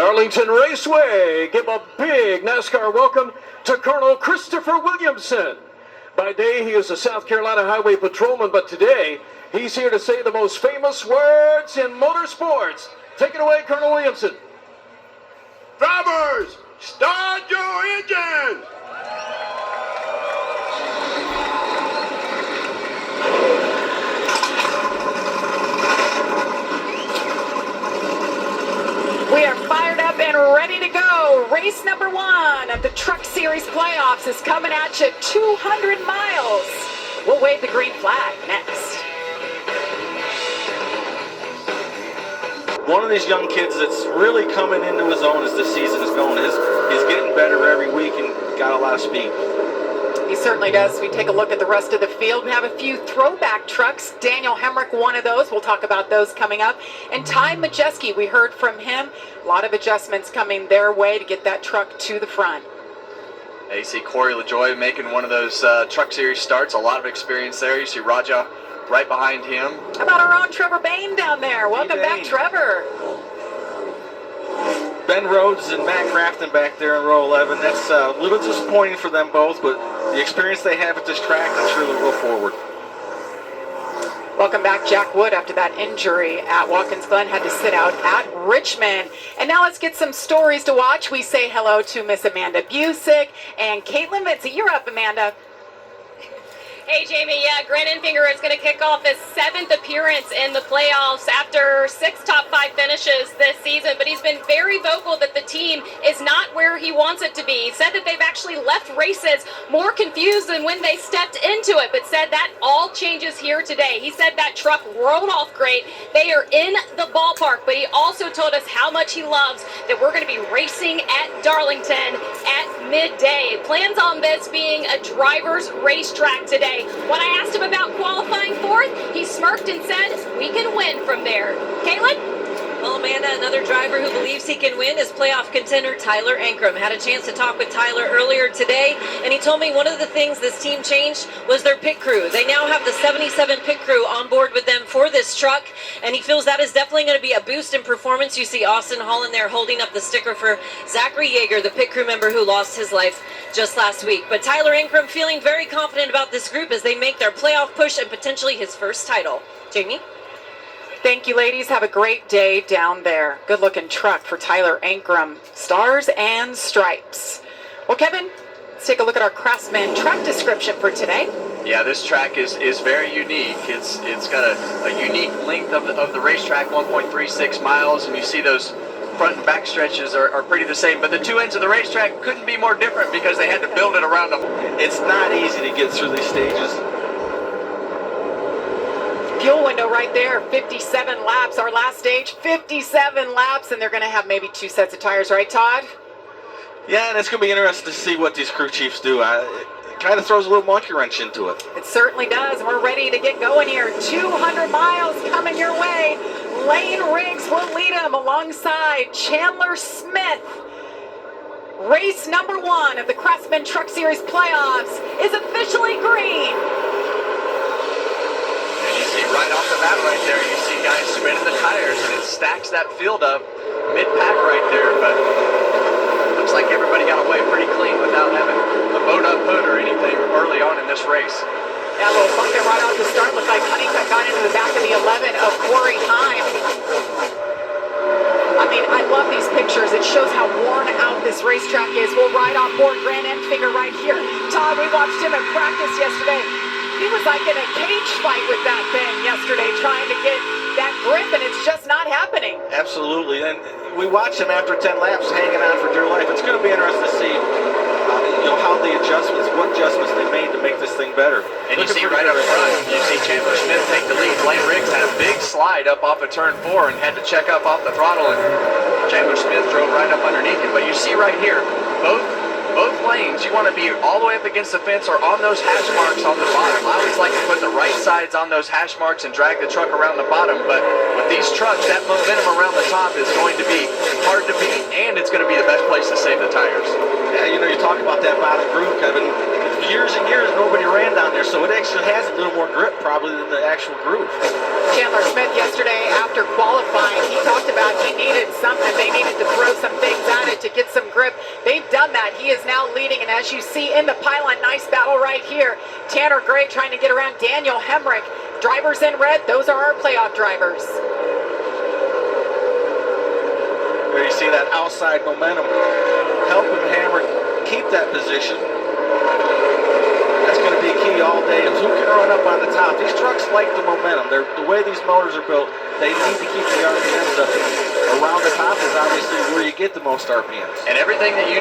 Darlington Raceway, give a big NASCAR welcome to Colonel Christopher Williamson. By day, he is a South Carolina highway patrolman, but today, he's here to say the most famous words in motorsports. Take it away, Colonel Williamson. Drivers, start your engines! We are fired up and ready to go. Race number 1 of the Truck Series playoffs is coming at you 200 miles. We'll wave the green flag next. One of these young kids that's really coming into his own as the season is going. He's getting better every week and got a lot of speed. He certainly does. We take a look at the rest of the field. We have a few throwback trucks. Daniel Hemrick, one of those. We'll talk about those coming up. And Ty Majeski, we heard from him. A lot of adjustments coming their way to get that truck to the front. Yeah, you see Corey LaJoie making one of those Truck Series starts. A lot of experience there. You see Raja right behind him. How about our own Trevor Bain down there? Welcome back, Trevor. Ben Rhodes and Matt Crafton back there in row 11. That's a little disappointing for them both, but the experience they have at this track, I'm sure they'll go forward. Welcome back, Jack Wood, after that injury at Watkins Glen, had to sit out at Richmond. And now let's get some stories to watch. We say hello to Miss Amanda Busick and Caitlin Mitzi. You're up, Amanda. Hey, Jamie, yeah, Grant Enfinger is going to kick off his 7th appearance in the playoffs after 6 top 5 finishes this season, but he's been very vocal that the team is not where he wants it to be. He said that they've actually left races more confused than when they stepped into it, but said that all changes here today. He said that truck rolled off great. They are in the ballpark, but he also told us how much he loves that we're going to be racing at Darlington at midday. Plans on this being a driver's racetrack today. When I asked him about qualifying 4th, he smirked and said, we can win from there. Caitlin? Well, Amanda, another driver who believes he can win is playoff contender Tyler Ankrum. Had a chance to talk with Tyler earlier today, and he told me one of the things this team changed was their pit crew. They now have the 77 pit crew on board with them for this truck, and he feels that is definitely going to be a boost in performance. You see Austin Hall in there holding up the sticker for Zachary Yeager, the pit crew member who lost his life just last week. But Tyler Ankrum feeling very confident about this group as they make their playoff push and potentially his first title. Jamie? Thank you, ladies. Have a great day down there. Good-looking truck for Tyler Ankrum. Stars and stripes. Well, Kevin, let's take a look at our Craftsman track description for today. Yeah, this track is very unique. It's got a unique length of the racetrack, 1.36 miles, and you see those front and back stretches are pretty the same, but the 2 ends of the racetrack couldn't be more different because they had to build it around them. It's not easy to get through these stages. Fuel window right there, 57 laps. Our last stage, 57 laps, and they're going to have maybe 2 sets of tires, right, Todd? Yeah, and it's going to be interesting to see what these crew chiefs do. It kind of throws a little monkey wrench into it. It certainly does, and we're ready to get going here. 200 miles coming your way. Lane Riggs will lead them alongside Chandler Smith. Race number 1 of the Craftsman Truck Series playoffs is officially green. You see right off the bat right there, you see guys spinning the tires, and it stacks that field up mid-pack right there, but looks like everybody got away pretty clean without having a bowed-up hood or anything early on in this race. Yeah, a little bumping right off the start. Looked like Honeycutt got into the back of the 11 of Corey Heim. I mean, I love these pictures. It shows how worn out this racetrack is. We'll ride on board Grant Enfinger right here. Todd, we watched him at practice yesterday. He was like in a cage fight with that thing yesterday, trying to get that grip, and it's just not happening. Absolutely, and we watched him after 10 laps hanging on for dear life. It's going to be interesting to see how the what adjustments they made to make this thing better. And you see right up front, you see Chandler Smith take the lead. Lane Riggs had a big slide up off of turn 4 and had to check up off the throttle, and Chandler Smith drove right up underneath him. But you see right here, both lanes, you want to be all the way up against the fence or on those hash marks on the bottom. I always like to put the right sides on those hash marks and drag the truck around the bottom, but with these trucks, that momentum around the top is going to be hard to beat, and it's going to be the best place to save the tires. Yeah, you talk about that bottom groove, Kevin. Years and years, nobody ran down there, so it actually has a little more grip probably than the actual groove. Chandler Smith yesterday after qualifying, he talked about he needed something. They needed to throw some grip. They've done that. He is now leading, and as you see in the pylon, nice battle right here. Tanner Gray trying to get around Daniel Hemrick. Drivers in red, those are our playoff drivers. There you see that outside momentum helping Hammer keep that position. That's going to be key all day. Who can run up on the top? These trucks like the momentum. The way these motors are built, they need to keep the RPMs up. Around the top is obviously where you get the most RPMs. And everything that you do